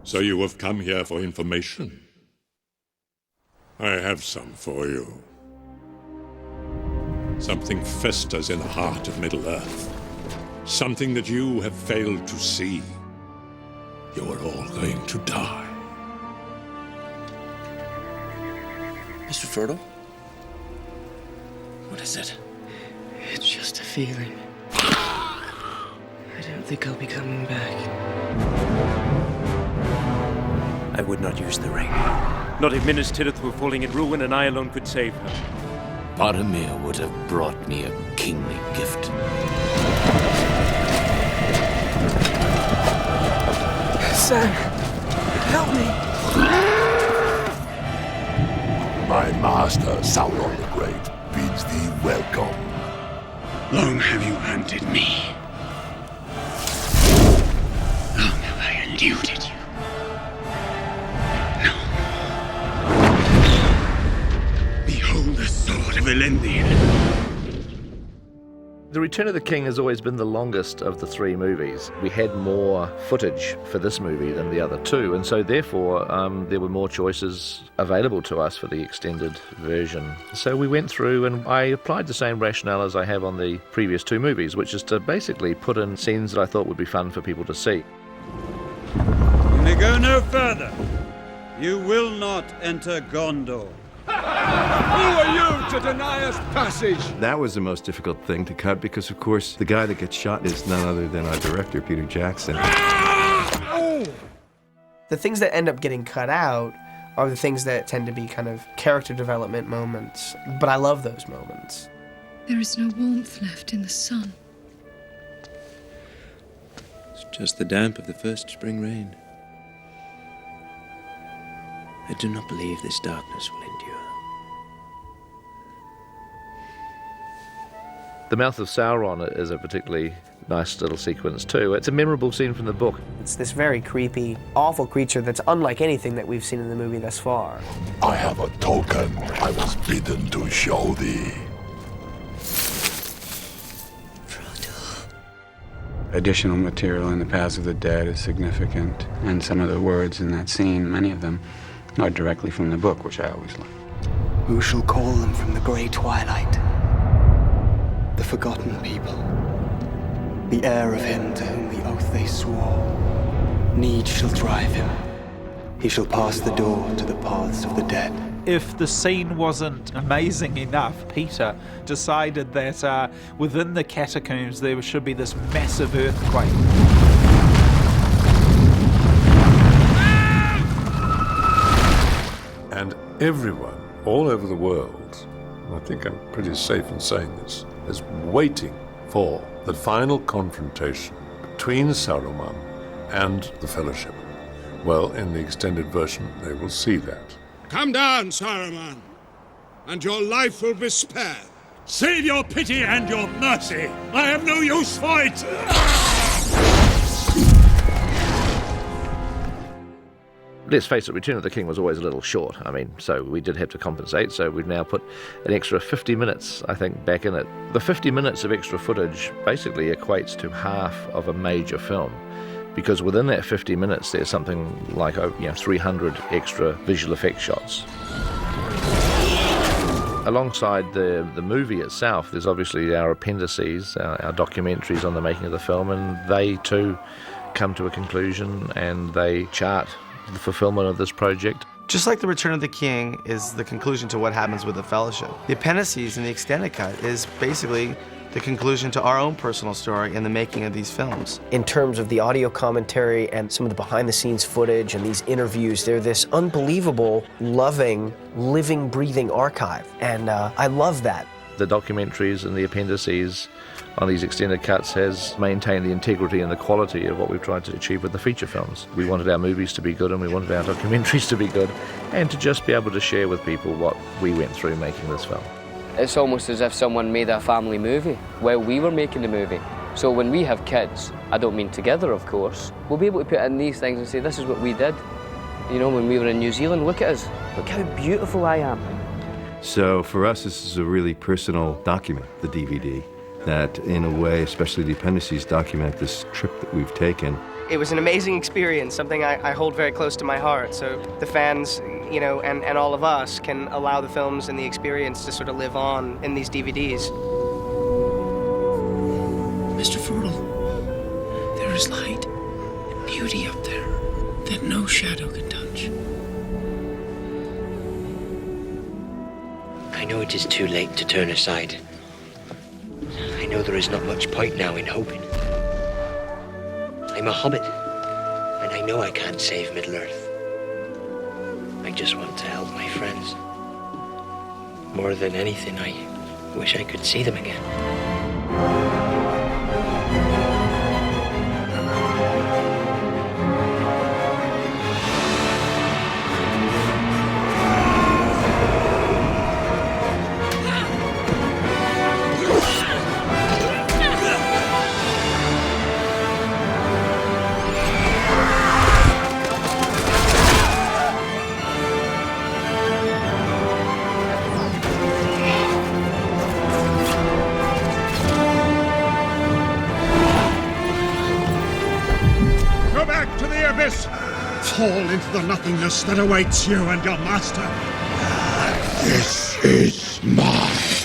So you have come here for information? I have some for you. Something festers in the heart of Middle-earth. Something that you have failed to see. You are all going to die. Mr. Frodo? What is it? It's just a feeling. I don't think I'll be coming back. I would not use the ring. Not if Minas Tirith were falling in ruin and I alone could save her. Boromir would have brought me a kingly gift. Sam, help me. My master, Sauron the Great, bids thee welcome. Long have you hunted me. Long have I eluded you. No. Behold the sword of Elendil. The Return of the King has always been the longest of the three movies. We had more footage for this movie than the other two, and so therefore there were more choices available to us for the extended version. So we went through and I applied the same rationale as I have on the previous two movies, which is to basically put in scenes that I thought would be fun for people to see. You may go no further. You will not enter Gondor. Who are you to deny us passage? That was the most difficult thing to cut because, of course, the guy that gets shot is none other than our director, Peter Jackson. The things that end up getting cut out are the things that tend to be kind of character development moments, but I love those moments. There is no warmth left in the sun. It's just the damp of the first spring rain. I do not believe this darkness will endure. The Mouth of Sauron is a particularly nice little sequence too. It's a memorable scene from the book. It's this very creepy, awful creature that's unlike anything that we've seen in the movie thus far. I have a token I was bidden to show thee. Additional material in the Paths of the Dead is significant, and some of the words in that scene, many of them, are directly from the book, which I always like. Who shall call them from the grey twilight? The forgotten people. The heir of him to whom the oath they swore. Need shall drive him. He shall pass the door to the paths of the dead. If the scene wasn't amazing enough, Peter decided that within the catacombs there should be this massive earthquake. And everyone all over the world, I think I'm pretty safe in saying this, is waiting for the final confrontation between Saruman and the Fellowship. Well, in the extended version, they will see that. Come down, Saruman, and your life will be spared. Save your pity and your mercy. I have no use for it. Let's face it, Return of the King was always a little short. I mean, so we did have to compensate, so we've now put an extra 50 minutes, I think, back in it. The 50 minutes of extra footage basically equates to half of a major film, because within that 50 minutes there's something like 300 extra visual effects shots. Alongside the movie itself, there's obviously our appendices, our documentaries on the making of the film, and they too come to a conclusion and they chart the fulfillment of this project. Just like The Return of the King is the conclusion to what happens with the Fellowship, the appendices and the extended cut is basically the conclusion to our own personal story in the making of these films. In terms of the audio commentary and some of the behind-the-scenes footage and these interviews, they're this unbelievable, loving, living, breathing archive, and I love that. The documentaries and the appendices on these extended cuts has maintained the integrity and the quality of what we've tried to achieve with the feature films. We wanted our movies to be good and we wanted our documentaries to be good, and to just be able to share with people what we went through making this film. It's almost as if someone made a family movie while we were making the movie. So when we have kids, I don't mean together of course, we'll be able to put in these things and say this is what we did. You know, when we were in New Zealand, look at us, look how beautiful I am. So for us, this is a really personal document, the DVD, that in a way, especially the appendices, document this trip that we've taken It was an amazing experience, something I hold very close to my heart. So the fans, you know, and all of us can allow the films and the experience to sort of live on in these DVDs. Mr. Froodle, there is light and beauty up there that no shadow can touch. I know it is too late to turn aside. I know there is not much point now in hoping. I'm a hobbit, and I know I can't save Middle-earth. I just want to help my friends. More than anything, I wish I could see them again. Fall into the nothingness that awaits you and your master. This is mine.